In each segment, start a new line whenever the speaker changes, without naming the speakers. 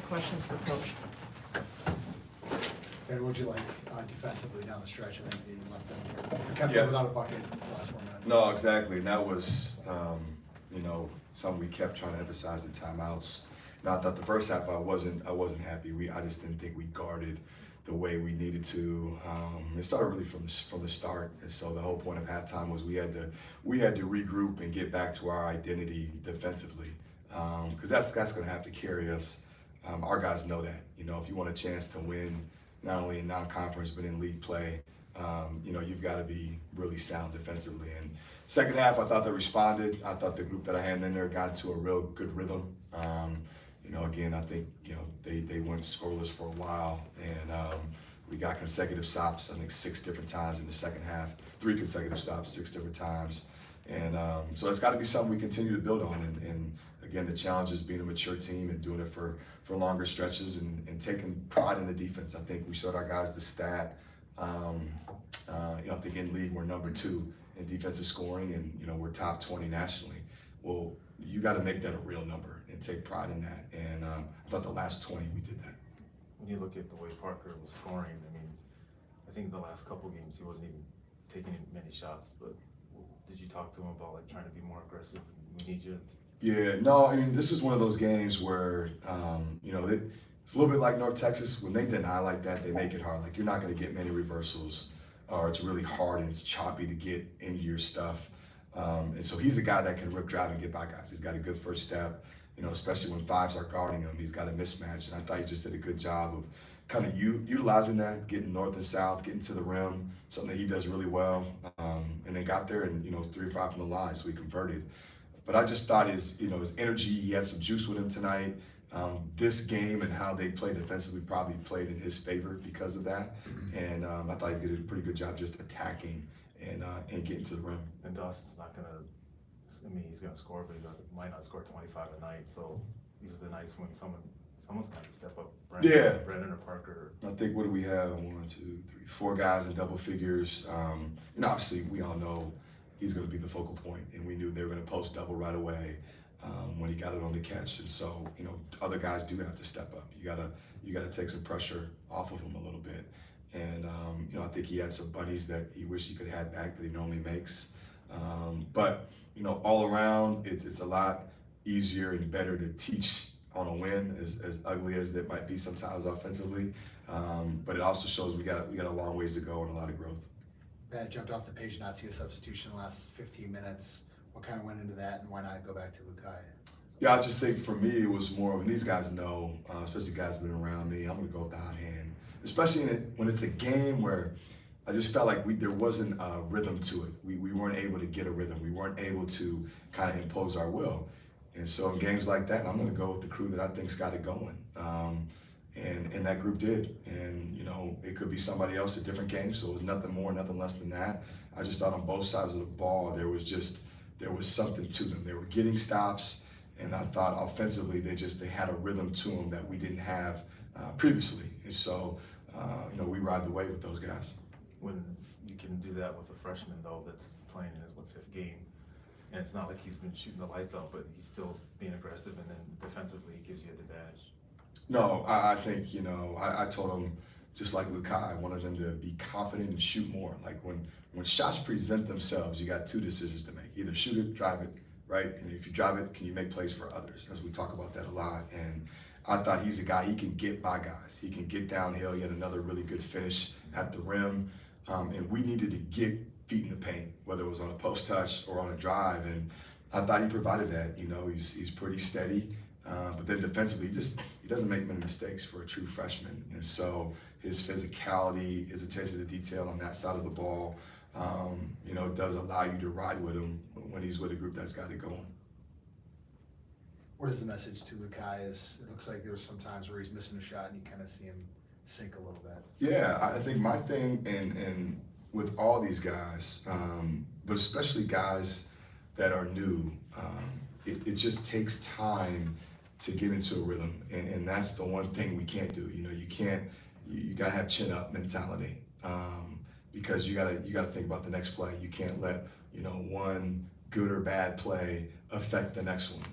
questions for Coach?
And what'd you like defensively down the stretch? I think you left them, you kept
Yeah.
them without a bucket the last 4 minutes.
No, exactly, and that was, something we kept trying to emphasize in timeouts. And I thought the first half I wasn't happy. I just didn't think we guarded the way we needed to. It started really from the start, and so the whole point of halftime was we had to regroup and get back to our identity defensively, because that's going to have to carry us. Our guys know that. If you want a chance to win, not only in non-conference but in league play, you've got to be really sound defensively. And second half, I thought they responded. I thought the group that I had in there got into a real good rhythm. Again, I think they went scoreless for a while, and we got consecutive stops. I think 6 different times in the second half. 3 consecutive stops, 6 different times, and so it's got to be something we continue to build on. And again, the challenge is being a mature team and doing it for longer stretches and taking pride in the defense. I think we showed our guys the stat. I think in league we're number 2 in defensive scoring, and we're top 20 nationally. Well, you got to make that a real number and take pride in that. And I thought the last 20 we did that.
When you look at the way Parker was scoring, I think the last couple games he wasn't even taking many shots. But did you talk to him about trying to be more aggressive? We need you.
Yeah, no, this is one of those games where it's a little bit like North Texas. When they deny like that, they make it hard. You're not going to get many reversals, or it's really hard and it's choppy to get into your stuff. And so he's a guy that can rip, drive, and get by guys. He's got a good first step, especially when 5s are guarding him. He's got a mismatch, and I thought he just did a good job of kind of utilizing that, getting north and south, getting to the rim, something that he does really well. And then got there and 3 or 5 from the line, so he converted. But I just thought his energy, he had some juice with him tonight. This game and how they played defensively probably played in his favor because of that. And I thought he did a pretty good job just attacking and getting to the rim.
And Dawson's not gonna. He's gonna score, but he might not score 25 a night. So these are the nights when someone's gonna have to step up. Brendan or Parker.
I think, what do we have? 1, 2, 3, 4 guys in double figures. Obviously we all know he's going to be the focal point, and we knew they were going to post double right away when he got it on the catch. And so, other guys do have to step up. You gotta take some pressure off of him a little bit. And I think he had some bunnies that he wished he could have had back that he normally makes. But all around, it's a lot easier and better to teach on a win, as ugly as that might be sometimes offensively. But it also shows we got a long ways to go and a lot of growth.
That jumped off the page, not see a substitution in the last 15 minutes. What kind of went into that, and why not go back to Lukai?
Yeah, I just think for me it was more of, and these guys know, especially guys who've been around me, I'm going to go with the hot hand. Especially when it's a game where I just felt like there wasn't a rhythm to it. We weren't able to get a rhythm. We weren't able to kind of impose our will. And so in games like that, I'm going to go with the crew that I think's got it going. And that group did. And, it could be somebody else at different games, so it was nothing more, nothing less than that. I just thought on both sides of the ball, there was something to them. They were getting stops, and I thought offensively they had a rhythm to them that we didn't have previously. And so, we ride the wave with those guys.
When you can do that with a freshman, though, that's playing in his 5th game, and it's not like he's been shooting the lights out, but he's still being aggressive, and then defensively he gives you an advantage.
No, I think, I told him, just like Lukai, I wanted them to be confident and shoot more. Like when shots present themselves, you got 2 decisions to make. Either shoot it, drive it, right? And if you drive it, can you make plays for others? As we talk about that a lot. And I thought he's a guy, he can get by guys. He can get downhill. He had another really good finish at the rim. And we needed to get feet in the paint, whether it was on a post touch or on a drive. And I thought he provided that. He's pretty steady. But then defensively, he doesn't make many mistakes for a true freshman. And so his physicality, his attention to detail on that side of the ball, does allow you to ride with him when he's with a group that's got it going.
What is the message to Lukai? It looks like there was some times where he's missing a shot and you kind of see him sink a little bit.
Yeah, I think my thing, and with all these guys, but especially guys that are new, it just takes time to get into a rhythm, and that's the one thing we can't do. You gotta have chin up mentality, because you gotta think about the next play. You can't let one good or bad play affect the next one.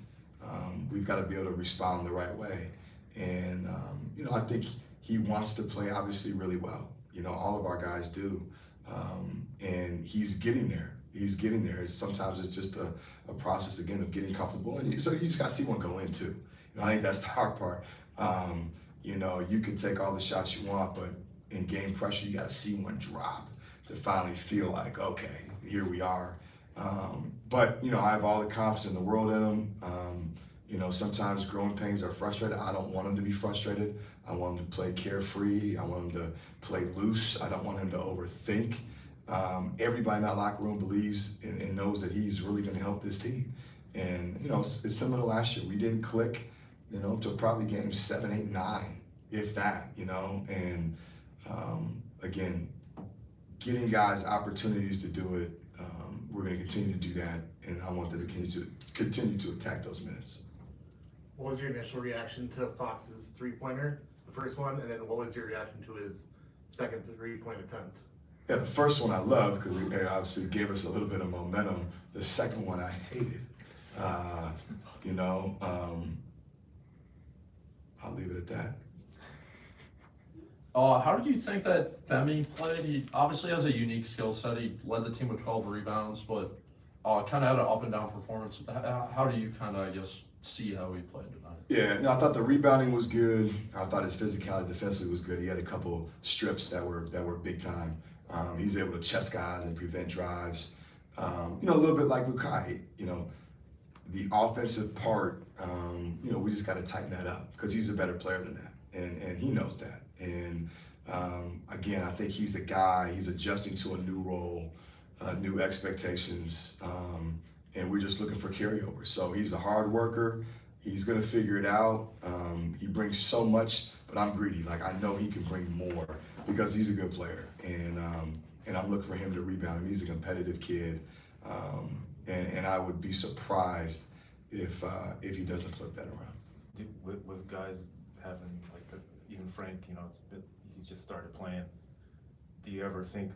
We've got to be able to respond the right way, and I think he wants to play obviously really well. All of our guys do. And he's getting there. Sometimes it's just a process, again, of getting comfortable. And so you just got to see one go in, too. I think that's the hard part. You can take all the shots you want, but in game pressure, you got to see one drop to finally feel like, okay, here we are. But I have all the confidence in the world in him. Sometimes growing pains are frustrated. I don't want him to be frustrated. I want him to play carefree. I want him to play loose. I don't want him to overthink. Everybody in that locker room believes and knows that he's really going to help this team. And, it's similar to last year. We didn't click, to probably games 7, 8, 9, if that, And, again, getting guys opportunities to do it, we're going to continue to do that. And I want them to continue to attack those minutes.
What was your initial reaction to Fox's three-pointer, the first one, and then what was your reaction to his second three-point attempt?
Yeah, the first one I loved because it obviously gave us a little bit of momentum. The second one I hated. I'll leave it at that.
How did you think that Femi played? He obviously has a unique skill set. He led the team with 12 rebounds, but kind of had an up and down performance. How do you kind of, see how he played tonight?
Yeah, I thought the rebounding was good. I thought his physicality defensively was good. He had a couple strips that were big time. He's able to chest guys and prevent drives. A little bit like Lukai. The offensive part, we just got to tighten that up because he's a better player than that, and he knows that. And again, I think he's a guy. He's adjusting to a new role, new expectations, and we're just looking for carryover. So he's a hard worker. He's gonna figure it out. He brings so much, but I'm greedy. Like I know he can bring more because he's a good player, and I'm looking for him to rebound him. He's a competitive kid, and I would be surprised if he doesn't flip that around.
With guys having even Frank, he just started playing. Do you ever think,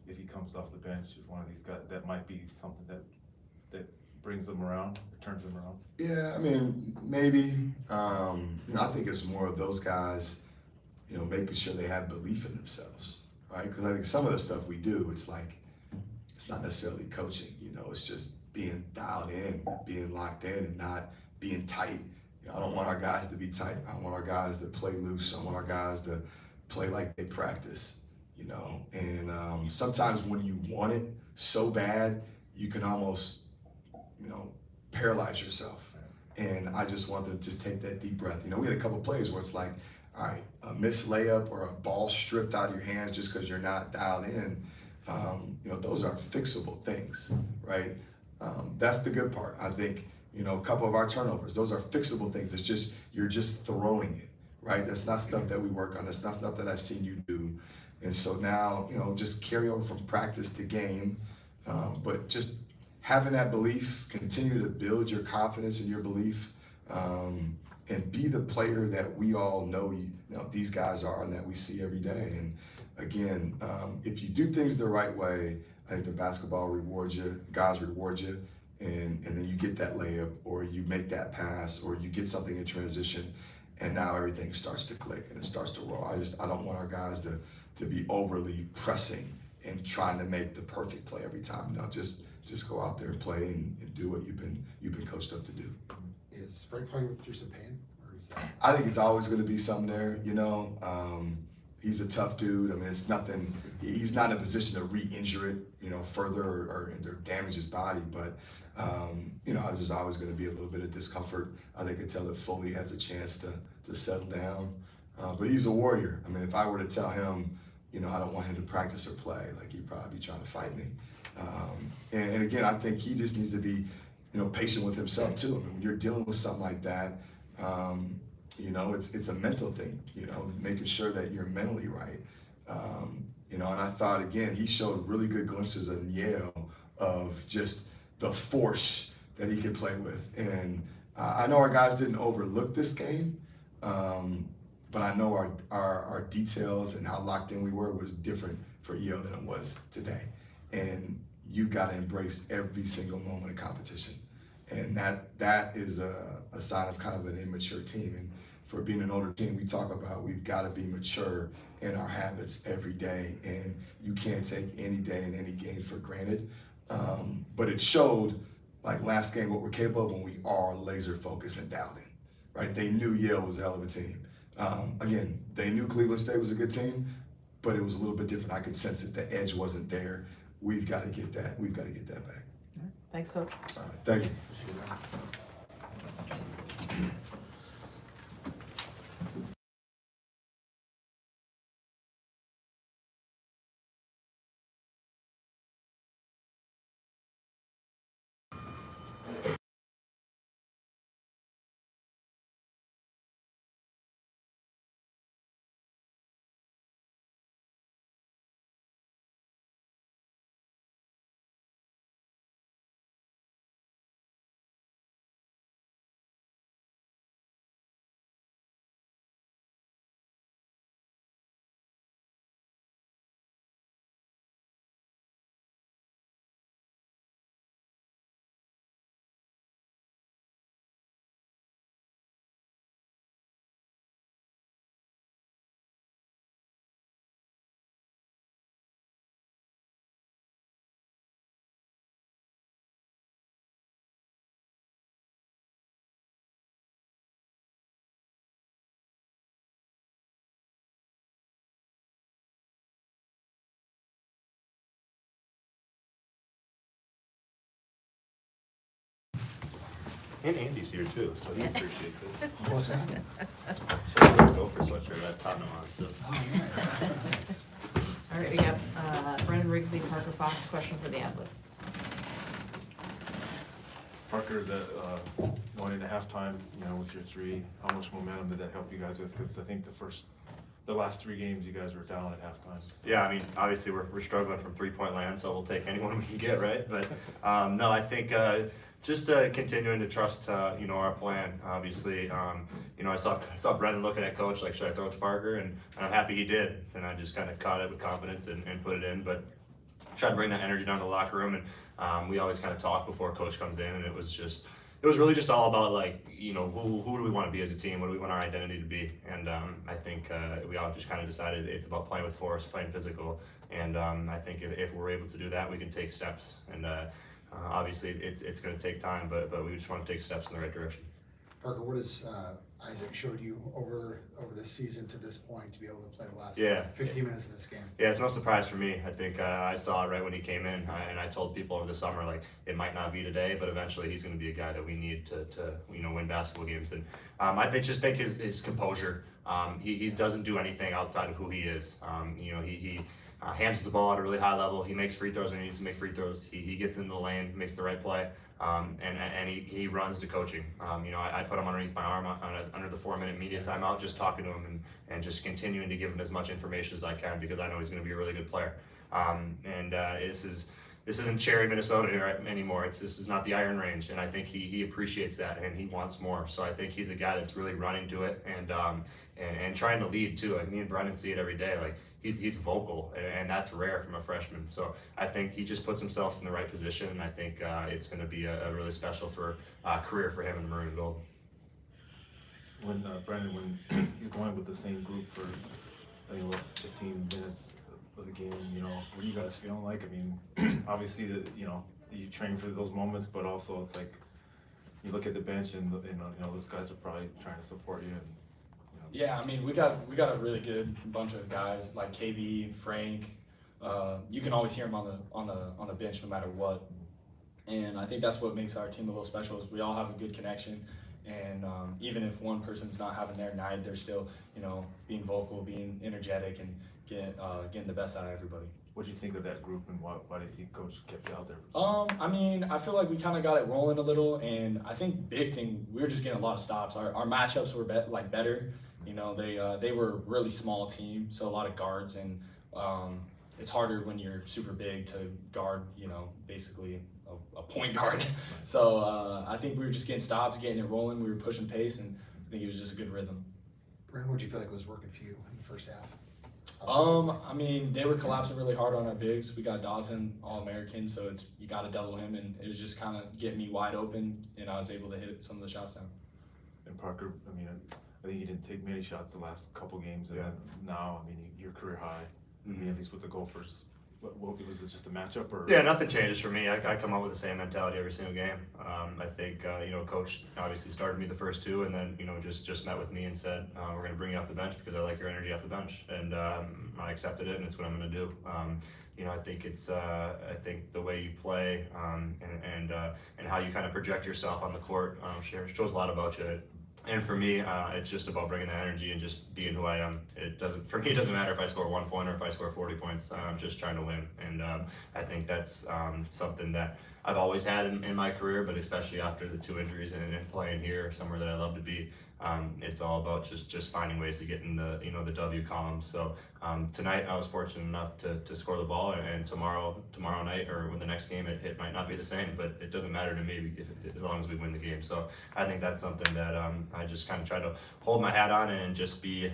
if he comes off the bench, if one of these guys, that might be something that brings them around, or turns them around?
Yeah, I mean, maybe. I think it's more of those guys, making sure they have belief in themselves, right? Because I think some of the stuff we do, it's not necessarily coaching, it's just being dialed in, being locked in, and not being tight. I don't want our guys to be tight. I want our guys to play loose. I want our guys to play like they practice, And sometimes when you want it so bad, you can almost, paralyze yourself. And I just want to just take that deep breath. We had a couple plays where it's like, all right, a missed layup or a ball stripped out of your hands just because you're not dialed in. Those are fixable things, right? That's the good part. I think, a couple of our turnovers, those are fixable things. It's just, you're just throwing it, right? That's not stuff that we work on. That's not stuff that I've seen you do. And so now, just carry over from practice to game, but just having that belief, continue to build your confidence in your belief, and be the player that we all know, these guys are and that we see every day. And again, if you do things the right way, I think the basketball rewards you, guys reward you, and then you get that layup, or you make that pass, or you get something in transition, and now everything starts to click and it starts to roll. I don't want our guys to be overly pressing and trying to make the perfect play every time. No, just go out there and play and do what you've been coached up to do.
Is Frank playing through some pain, or is that?
I think it's always going to be something there. He's a tough dude. I mean, it's nothing. He's not in a position to re-injure it, further or damage his body. But there's always going to be a little bit of discomfort. I think until it fully has a chance to settle down. But he's a warrior. I mean, if I were to tell him, I don't want him to practice or play, he'd probably be trying to fight me. And again, I think he just needs to be, patient with himself too. I mean, when you're dealing with something like that, it's a mental thing, making sure that you're mentally right. And I thought, again, he showed really good glimpses in Yale of just the force that he can play with. And I know our guys didn't overlook this game, but I know our details and how locked in we were was different for Yale than it was today. And you've got to embrace every single moment of competition. And that is a sign of kind of an immature team. And for being an older team, we talk about we've got to be mature in our habits every day, and you can't take any day and any game for granted. But it showed, like last game, what we're capable of when we are laser focused and dialed in, right? They knew Yale was a hell of a team. Again, they knew Cleveland State was a good team, but it was a little bit different. I could sense that the edge wasn't there. We've got to get that. We've got to get that back.
Thanks, Coach.
All right, thank you.
And Andy's here too, so he appreciates it.
What's that?
Especially the Gopher sweatshirt that Tottenham on, so.
Oh, nice.
All right, we got Brendan Rigsby, Parker Fox, question for the athletes.
Parker, going into halftime, with your three, how much momentum did that help you guys with? Because I think the last 3 games, you guys were down at halftime.
Yeah, I mean, obviously we're struggling from 3-point land, so we'll take anyone we can get, right? But no, I think just continuing to trust our plan. Obviously, I saw Brendan looking at coach like, should I throw it to Parker? And I'm happy he did. And I just kind of caught it with confidence and put it in. But tried to bring that energy down to the locker room, and we always kind of talk before coach comes in, and it was really just all about who do we want to be as a team? What do we want our identity to be? And I think we all just kind of decided it's about playing with force, playing physical, and I think if we're able to do that, we can take steps. And obviously, it's going to take time, but we just want to take steps in the right direction.
Parker, what has Isaac showed you over this season to this point to be able to play the last 15 minutes of this game?
Yeah, it's no surprise for me. I think I saw it right when he came in, and I told people over the summer, it might not be today, but eventually he's going to be a guy that we need to win basketball games. And I think his composure. He doesn't do anything outside of who he is. He handles the ball at a really high level. He makes free throws when he needs to make free throws. He gets in the lane, makes the right play, and he runs to coaching. I put him underneath my arm under the 4-minute media timeout, just talking to him and just continuing to give him as much information as I can, because I know he's going to be a really good player. This isn't Cherry, Minnesota anymore. This is not the Iron Range, and I think he appreciates that, and he wants more. So I think he's a guy that's really running to it and trying to lead too. Me and Brendan see it every day. He's vocal, and that's rare from a freshman. So I think he just puts himself in the right position, and I think it's going to be a really special career for him in the maroon and gold.
When Brendan, he's going with the same group for 15 minutes of the game, what are you guys feeling like? I mean, obviously you train for those moments, but also it's like you look at the bench and those guys are probably trying to support you.
Yeah, I mean, we got a really good bunch of guys like KB, Frank. You can always hear them on the bench no matter what, and I think that's what makes our team a little special. Is we all have a good connection, and even if one person's not having their night, they're still being vocal, being energetic, and getting the best out of everybody.
What do you think of that group, and why do you think Coach kept you out there?
I mean, I feel like we kind of got it rolling a little, and I think big thing, we were just getting a lot of stops. Our matchups were better. They were a really small team, so a lot of guards, and it's harder when you're super big to guard, basically a point guard. So I think we were just getting stops, getting it rolling. We were pushing pace, and I think it was just a good rhythm.
Brandon, what do you feel like was working for you in the first half?
I mean, they were collapsing really hard on our bigs. We got Dawson, All-American, so you got to double him, and it was just kind of getting me wide open, and I was able to hit some of the shots down.
And Parker, I I think you didn't take many shots the last couple games, and
Yeah.
then now, I mean, your career high, I mean, at least with the Gophers. What was it, just a matchup, or?
Yeah, nothing changes for me. I come up with the same mentality every single game. I think, coach obviously started me the first two, and then, just met with me and said, we're going to bring you off the bench because I like your energy off the bench. And I accepted it, and it's what I'm going to do. I think I think the way you play and how you kind of project yourself on the court shows a lot about you. And for me, it's just about bringing that energy and just being who I am. For me, it doesn't matter if I score 1 point or if I score 40 points. I'm just trying to win. And I think that's something that I've always had in my career, but especially after the 2 injuries and playing here, somewhere that I love to be. It's all about just finding ways to get in the the W column. So tonight I was fortunate enough to score the ball, and tomorrow night or with the next game it might not be the same, but it doesn't matter to me as long as we win the game. So I think that's something that I just kind of try to hold my hat on and just be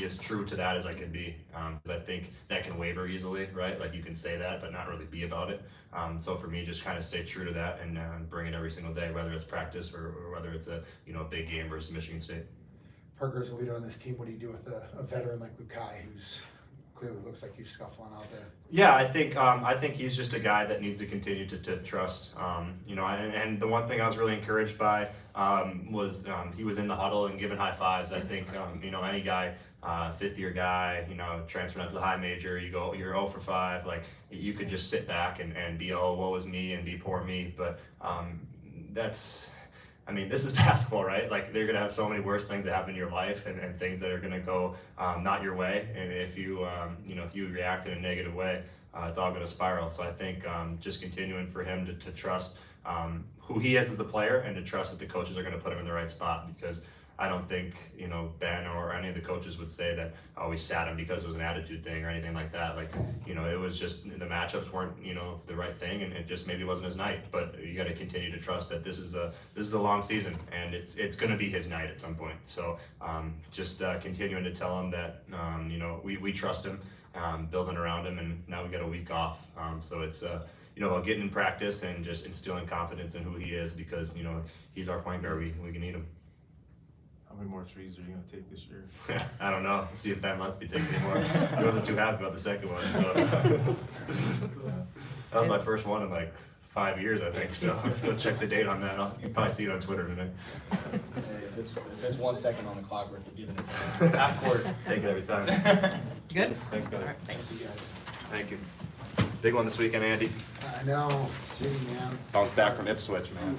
as true to that as I can be. 'Cause I think that can waver easily, right? Like you can say that but not really be about it. So for me, just kind of stay true to that and bring it every single day, whether it's practice or whether it's a big game versus Michigan State.
Parker, as a leader on this team, what do you do with a veteran like Lukai, who's clearly looks like he's scuffling out there?
Yeah, I think he's just a guy that needs to continue to trust. And the one thing I was really encouraged by was he was in the huddle and giving high fives. I think any guy, 5th-year guy, transferring up to the high major, you're 0 for 5. Like you could just sit back and be woe is me and be poor me, but this is basketball, right? Like they're gonna have so many worse things that happen in your life and things that are gonna go not your way. And if you react in a negative way, it's all gonna spiral. So I think just continuing for him to trust who he is as a player and to trust that the coaches are gonna put him in the right spot, because I don't think Ben or any of the coaches would say that we sat him because it was an attitude thing or anything like that. Like it was just the matchups weren't the right thing, and it just maybe wasn't his night. But you got to continue to trust that this is a long season, and it's going to be his night at some point. So just continuing to tell him that we trust him, building around him, and now we got a week off. So it's about getting in practice and just instilling confidence in who he is, because he's our point guard. We can need him.
How many more threes are you gonna take this year?
I don't know. See if Ben lets me take any more. He wasn't too happy about the second one, so that was my first one in like 5 years, I think. So go check the date on that. You can probably see it on Twitter today.
Hey, if it's 1 second on the clock, we're giving it to him. Half court.
Take it every time.
Good?
Thanks, guys.
All right, thanks.
See you guys.
Thank you. Big one this weekend, Andy.
I know, see, man.
Bounce back from Ipswich, man.